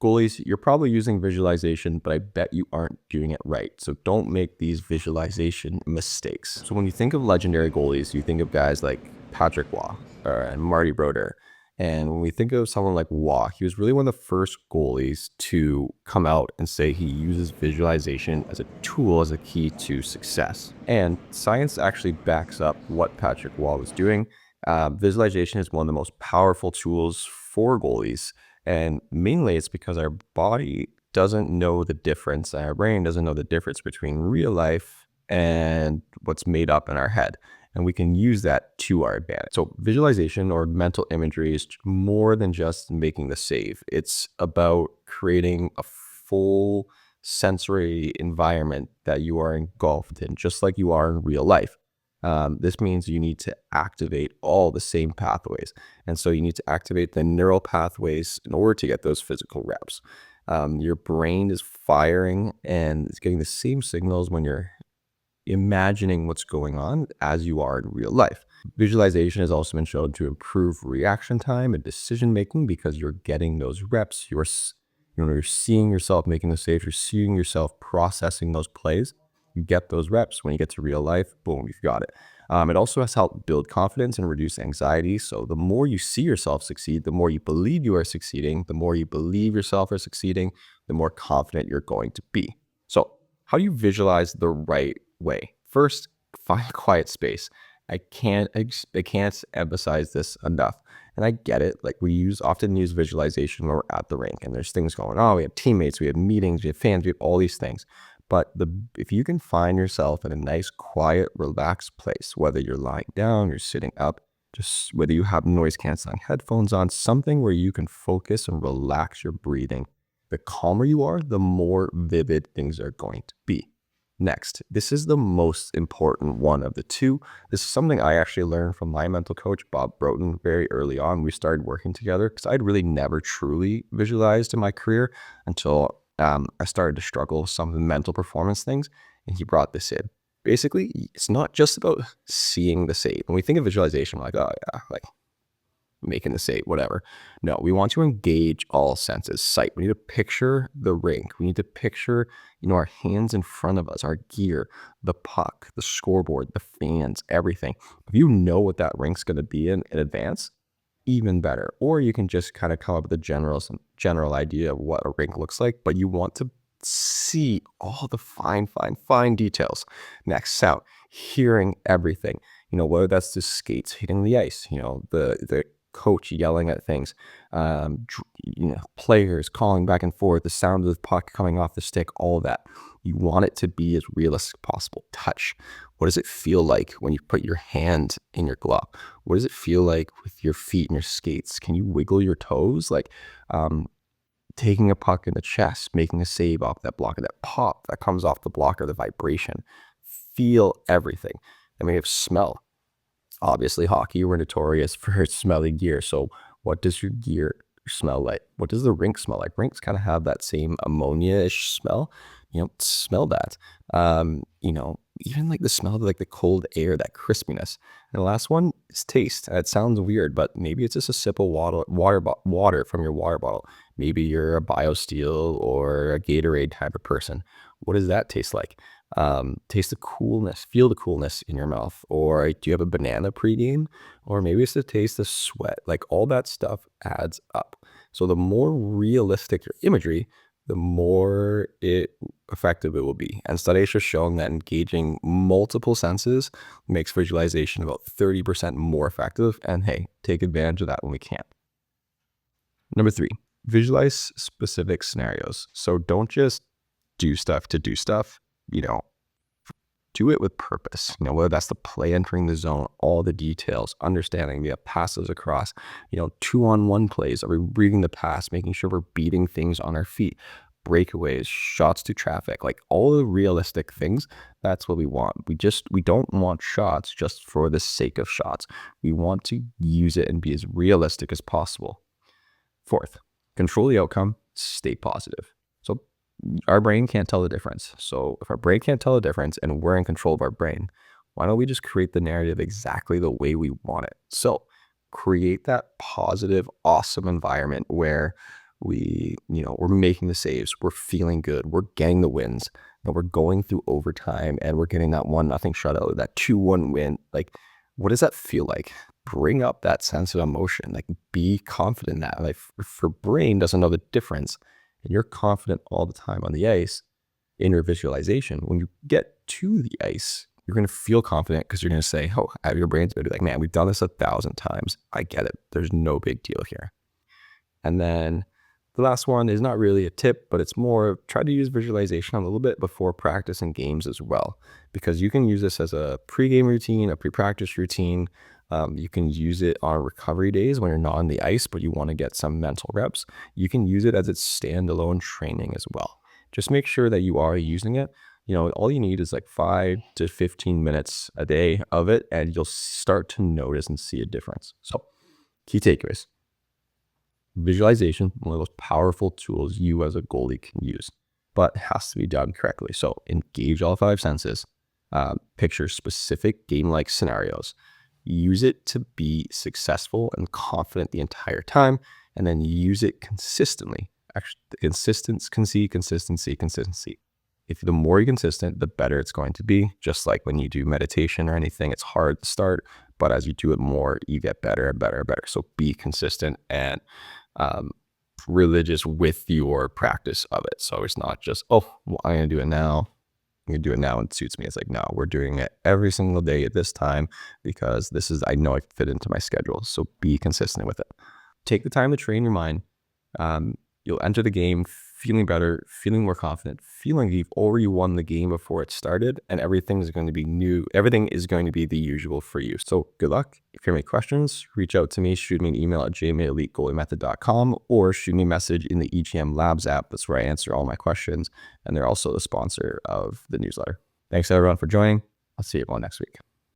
Goalies, you're probably using visualization, but I bet you aren't doing it right. So don't make these visualization mistakes. So when you think of legendary goalies, you think of guys like Patrick Waugh and Marty Brodeur. And when we think of someone like Waugh, he was really one of the first goalies to come out and say he uses visualization as a tool, as a key to success. And science actually backs up what Patrick Waugh was doing. Visualization is one of the most powerful tools for goalies. And mainly it's because our body doesn't know the difference, and our brain doesn't know the difference between real life and what's made up in our head. And we can use that to our advantage. So visualization or mental imagery is more than just making the save. It's about creating a full sensory environment that you are engulfed in, just like you are in real life. This means you need to activate all the same pathways. And so you need to activate the neural pathways in order to get those physical reps. Your brain is firing and it's getting the same signals when you're imagining what's going on as you are in real life. Visualization has also been shown to improve reaction time and decision making because you're getting those reps. You're seeing yourself making the saves. You're seeing yourself processing those plays. You get those reps. When you get to real life, boom, you've got it. It also has helped build confidence and reduce anxiety. So the more you see yourself succeed, the more you believe you are succeeding, the more you believe yourself are succeeding, the more confident you're going to be. So how do you visualize the right way? First, find a quiet space. I can't emphasize this enough. And I get it. Like often use visualization when we're at the rink and there's things going on. We have teammates, we have meetings, we have fans, we have all these things. But if you can find yourself in a nice, quiet, relaxed place, whether you're lying down, you're sitting up, just whether you have noise canceling headphones on, something where you can focus and relax your breathing, the calmer you are, the more vivid things are going to be. Next, this is the most important one of the two. This is something I actually learned from my mental coach, Bob Broughton, very early on. We started working together because I'd really never truly visualized in my career until I started to struggle with some of the mental performance things, and he brought this in. Basically, it's not just about seeing the save. When we think of visualization, we're like, oh yeah, like making the save, whatever. No, we want to engage all senses. Sight. We need to picture the rink. We need to picture, our hands in front of us, our gear, the puck, the scoreboard, the fans, everything. If you know what that rink's going to be in advance, even better. Or you can just kind of come up with some general idea of what a rink looks like, but you want to see all the fine details. Next, sound, hearing everything. Whether that's the skates hitting the ice, the coach yelling at things, players calling back and forth, the sound of the puck coming off the stick, all that. You want it to be as realistic as possible. Touch. What does it feel like when you put your hand in your glove? What does it feel like with your feet and your skates? Can you wiggle your toes? Like taking a puck in the chest, making a save off that block, or that pop that comes off the block, or the vibration. Feel everything. We have smell. Obviously, hockey, we're notorious for smelly gear. So what does your gear smell like? What does the rink smell like? Rinks kind of have that same ammonia-ish smell. Smell that. Even like the smell of like the cold air, that crispiness. And the last one is taste. It sounds weird, but maybe it's just a sip of water from your water bottle. Maybe you're a BioSteel or a Gatorade type of person. What does that taste like? Taste the coolness, feel the coolness in your mouth. Or do you have a banana pregame? Or maybe it's the taste of sweat. Like all that stuff adds up. So the more realistic your imagery, the more effective it will be. And studies have shown that engaging multiple senses makes visualization about 30% more effective. And hey, take advantage of that when we can. Number 3, visualize specific scenarios. So don't just do stuff to do stuff, do it with purpose. Whether that's the play entering the zone, all the details, understanding the passes across, 2-on-1 plays. Are we reading the pass, making sure we're beating things on our feet, breakaways, shots to traffic, like all the realistic things. That's what we want. We don't want shots just for the sake of shots. We want to use it and be as realistic as possible. 4th, control the outcome, stay positive. So our brain can't tell the difference. So if our brain can't tell the difference and we're in control of our brain, why don't we just create the narrative exactly the way we want it? So create that positive, awesome environment where we're making the saves, we're feeling good, we're getting the wins, and we're going through overtime and we're getting that 1-0 shutout, that 2-1 win. Like, what does that feel like? Bring up that sense of emotion. Like, be confident in that. Like, if your brain doesn't know the difference, and you're confident all the time on the ice in your visualization, when you get to the ice, you're going to feel confident because you're going to say, oh, your brain's going to be like, man, we've done this 1,000 times. I get it. There's no big deal here. And then the last one is not really a tip, but it's more try to use visualization a little bit before practice and games as well, because you can use this as a pregame routine, a pre-practice routine. You can use it on recovery days when you're not on the ice, but you want to get some mental reps. You can use it as its standalone training as well. Just make sure that you are using it. All you need is like 5 to 15 minutes a day of it, and you'll start to notice and see a difference. So, key takeaways. Visualization, one of those powerful tools you as a goalie can use, but it has to be done correctly. So engage all 5 senses, picture specific game-like scenarios, use it to be successful and confident the entire time, and then use it consistently. Actually, consistency. If the more you're consistent, the better it's going to be. Just like when you do meditation or anything, it's hard to start, but as you do it more, you get better and better and better. So be consistent and religious with your practice of it. So it's not just, oh, well, I'm going to do it now. I'm going to do it now and it suits me. It's like, no, we're doing it every single day at this time because I know I fit into my schedule. So be consistent with it. Take the time to train your mind. You'll enter the game feeling better, feeling more confident, feeling you've already won the game before it started, and everything is going to be new. Everything is going to be the usual for you. So good luck. If you have any questions, reach out to me, shoot me an email at jmaelitegoaliemethod.com or shoot me a message in the EGM Labs app. That's where I answer all my questions. And they're also the sponsor of the newsletter. Thanks everyone for joining. I'll see you all next week.